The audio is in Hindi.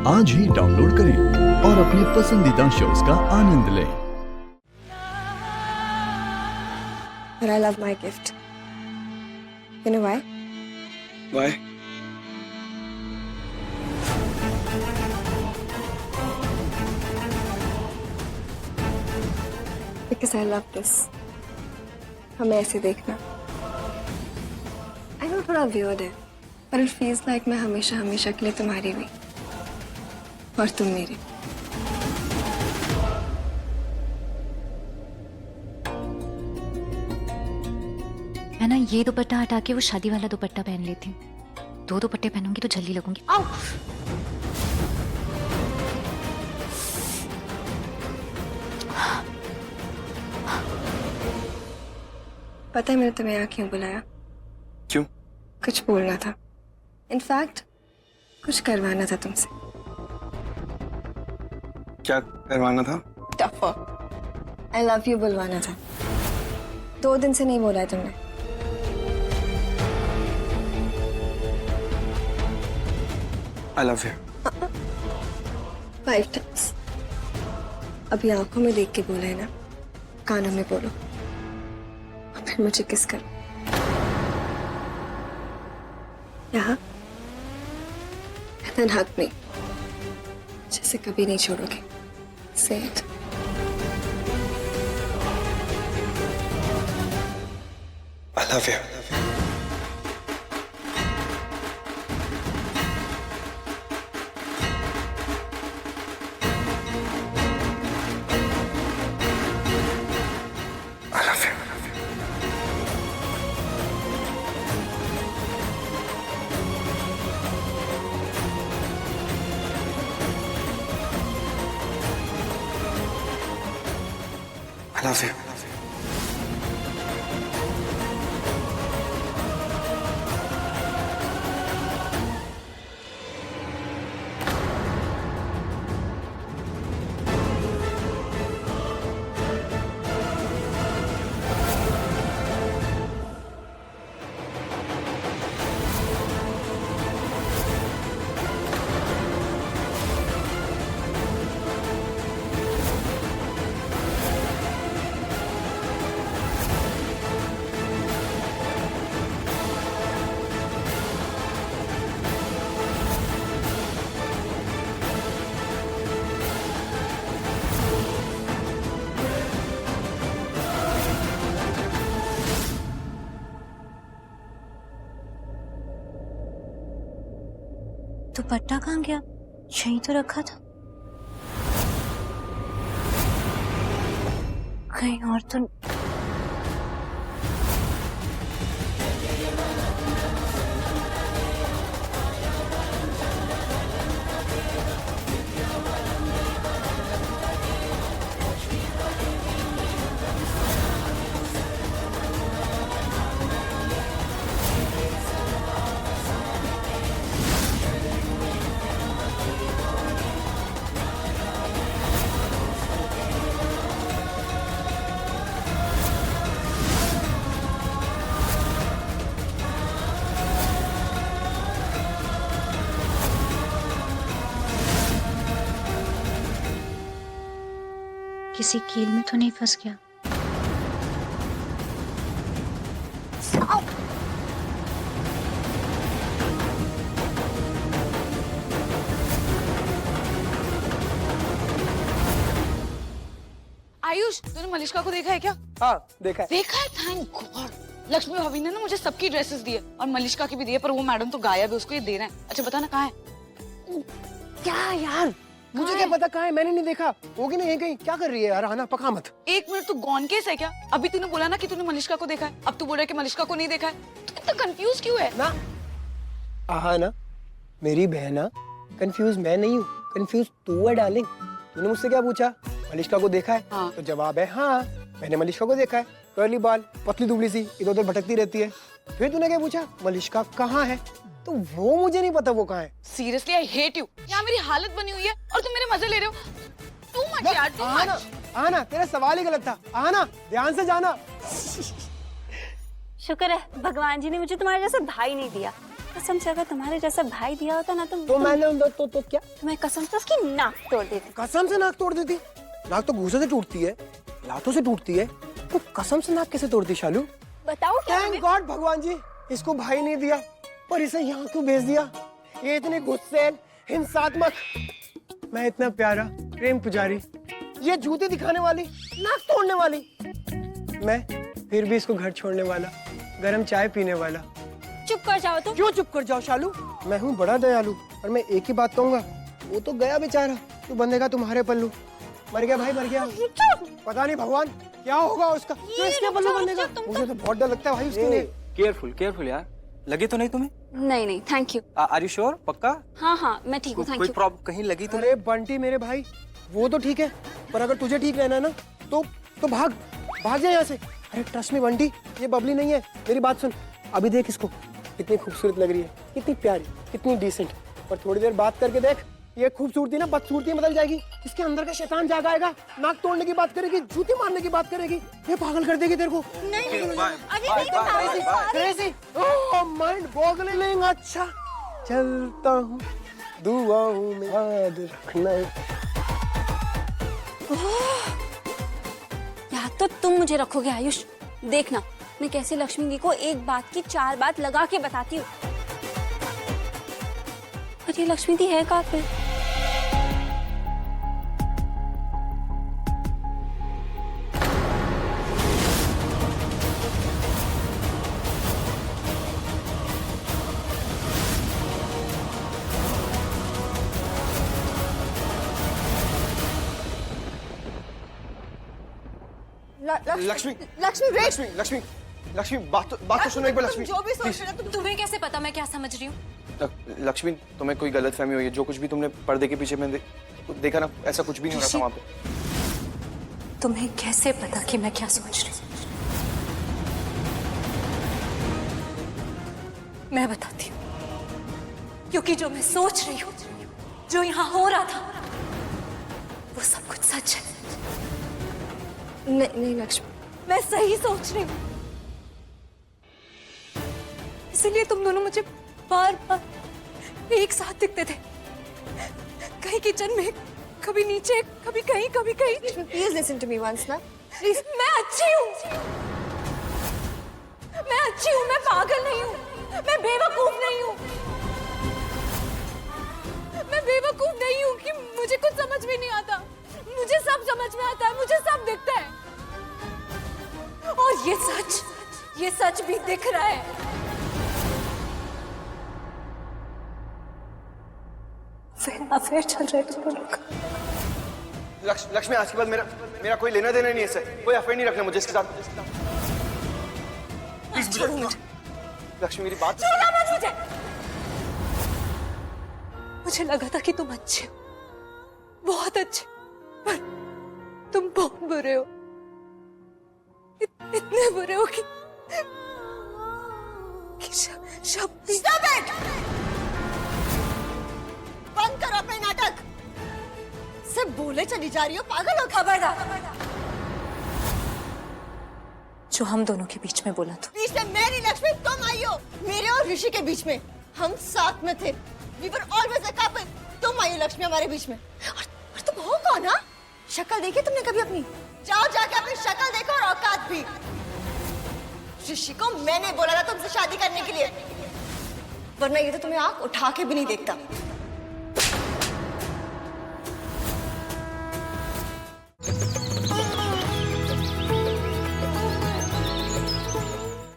आज ही डाउनलोड करें और अपने पसंदीदा शोज का आनंद लें। But I love my gift. You know why? Why? Because I love this. हमें ऐसे देखना। I know थोड़ा weird है, but it feels like मैं हमेशा हमेशा के लिए तुम्हारी भी और तुम मेरे। मैं ना ये दुपट्टा हटा के वो शादी वाला दुपट्टा पहन लेती हूँ। दो दुपट्टे पहनूंगी तो जल्दी लगूंगी। आओ! पता है मैंने तुम्हें यहाँ क्यों बुलाया? क्यों? कुछ बोलना था। इनफैक्ट कुछ करवाना था तुमसे। क्या करवाना था? टफर। I love you बुलवाना था। 2 दिन से नहीं बोला है तुमने। I love you. 5 times। अभी आंखों में देख के बोला है ना, कानों में बोलो और फिर मुझे किस करो। यहाँ then hug me, जैसे कभी नहीं छोड़ोगे। Say it। I love you. I love you. I love you. दुपट्टा कहाँ गया? यहीं तो रखा था। कहीं और तो किसी कील में तो नहीं फंस गया? आयुष, तूने मलिष्का को देखा है क्या? हाँ, देखा है। देखा है? Thank God. लक्ष्मी भाभी ने ना मुझे सबकी ड्रेसेस दी है और मलिष्का की भी दी है, पर वो मैडम तो गायब है, उसको ये देना है। अच्छा बता ना कहाँ है? क्या यार, मुझे क्या पता कहाँ है, मैंने नहीं देखा। होगी ना यहीं कहीं। क्या कर रही है यार? आना पका मत। 1 मिनट, तू गॉन केस है क्या? अभी तूने बोला ना कि तूने मलिष्का को देखा है, अब तू बोल रहा है कि मलिष्का को नहीं देखा है। तू इतना कंफ्यूज क्यों है? ना आहा ना, मेरी बहना, कंफ्यूज मैं नहीं हूँ, कंफ्यूज तू है डार्लिंग। तूने मुझसे क्या पूछा? मलिष्का को देखा है? हाँ। तो जवाब है हाँ, मैंने मलिष्का को देखा है। कर्ली बाल, पतली दुबली सी, इधर उधर भटकती रहती है। फिर तूने क्या पूछा? मलिष्का कहाँ है? तो वो मुझे नहीं पता वो कहाँ है। Seriously I hate you. यहाँ मेरी हालत बनी हुई है और तुम मेरे मजे ले रहे हो। टू मच यार, टू मच। आना, तेरा सवाल ही गलत था। आना, ध्यान से जाना। शुक्र है भगवान जी ने मुझे तुम्हारे जैसा भाई नहीं दिया। कसम से अगर तुम्हारे जैसा भाई दिया होता ना तो मैंने तो क्या मैं कसम से उसकी नाक तोड़ देती। कसम से नाक तोड़ देती? नाक तो घूसे से टूटती है, लातों से टूटती है, तो कसम से नाक कैसे तोड़ती शालू? बताओ क्या थैंक गॉड भगवान जी, इसको भाई नहीं दिया, पर इसे यहाँ क्यों भेज दिया? ये इतने गुस्सैल, हिंसात्मक, मैं इतना प्यारा प्रेम पुजारी, ये जूते दिखाने वाली, नाक तोड़ने वाली, मैं फिर भी इसको घर छोड़ने वाला, गरम चाय पीने वाला। चुप कर जाओ तुम। क्यों चुप कर जाओ शालू? मैं हूँ बड़ा दयालु, और मैं एक ही बात कहूंगा, वो तो गया बेचारा, तू बंधेगा तुम्हारे पल्लू। मर गया भाई, मर गया। पता नहीं भगवान क्या होगा उसका, जो इसके पल्लू बंधेगा। मुझे तो बहुत डर लगता है भाई उसके लिए। केयरफुल केयरफुल यार, लगी तो नहीं तुम्हें? नहीं नहीं thank you. Are you sure? पक्का? हाँ हाँ मैं ठीक हूँ थैंक कोई यू। प्रॉब्लम कहीं लगी तो अरे बंटी मेरे भाई, वो तो ठीक है, पर अगर तुझे ठीक रहना है ना, तो भाग भाग जा यहाँ से। अरे ट्रस्ट में बंटी, ये बबली नहीं है, मेरी बात सुन। अभी देख इसको, कितनी खूबसूरत लग रही है, कितनी प्यारी, कितनी डिसेंट, और थोड़ी देर बात करके देख, ये खूबसूरती ना बदसूरती में बदल जाएगी। इसके अंदर का शैतान जाग आएगा, नाक तोड़ने की बात करेगी, जूती मारने की बात करेगी, ये पागल कर देगी तेरे को। Mind boggling. अच्छा चलता हूँ, दुआओं में याद रखना। याद तो तुम मुझे रखोगे आयुष, देखना मैं कैसे लक्ष्मी दी को एक बात की 4 बात लगा के बताती हूँ। पर ये लक्ष्मी दी है कहाँ पे? लक्ष्मी लक्ष्मी वेट। लक्ष्मी लक्ष्मी लक्ष्मी, बात तो सुनो एक बार लक्ष्मी। जो भी सोच रहे हो तुम। तुम्हें कैसे पता मैं क्या समझ रही हूँ? लक्ष्मी, तुम्हें कोई गलतफहमी हुई है, जो कुछ भी तुमने पर्दे के पीछे में देखा ना, ऐसा कुछ भी नहीं हो रहा था वहाँ पे। तुम्हें कैसे पता कि मैं क्या सोच रही हूँ? मैं बताती हूँ, क्योंकि जो मैं सोच रही हूँ, जो यहाँ हो रहा था, वो सब कुछ सच है। नहीं लक्ष्मी, मैं सही सोच रही हूँ, इसलिए तुम दोनों मुझे बार बार एक साथ दिखते थे, कहीं किचन में, कभी नीचे, कभी कहीं, कभी कहीं। Please listen to me once ना। प्लीज, मैं अच्छी हूँ, मैं अच्छी हूँ, मैं पागल नहीं हूँ, मैं बेवकूफ नहीं हूँ, मैं बेवकूफ नहीं हूँ कि मुझे कुछ समझ में नहीं आता। मुझे सब समझ में आता है, मुझे सब दिखता है, और ये सच भी दिख रहा है। फिर चल रहे तुम दोनों का। लक्ष्मी, आज के बाद मेरा कोई लेना देना नहीं है इससे, कोई अफेयर नहीं रखना मुझे इसके साथ। प्लीज लक्ष्मी, मेरी बात छोड़ना मत मुझे। मुझे लगा था कि तुम अच्छे हो, बहुत अच्छे, पर तुम बहुत बुरे हो, इतने बुरे हो कि Stop it! बंद करो अपने नाटक। सिर्फ बोले चली जा रही हो, पागल हो। खबरदार, जो हम दोनों के बीच में बोला था। बीच में मेरी लक्ष्मी, तुम आई हो। मेरे और ऋषि के बीच में हम साथ में थे। We were always a couple. तुम आई हो लक्ष्मी हमारे बीच में, और तुम हो कौन? हाँ, शक्ल देखी तुमने कभी अपनी? जाओ जाके अपनी शक्ल देखो, और औकात भी। ऋषि को मैंने बोला था तुमसे शादी करने के लिए, वरना ये तो तुम्हें आंख उठा के भी नहीं देखता।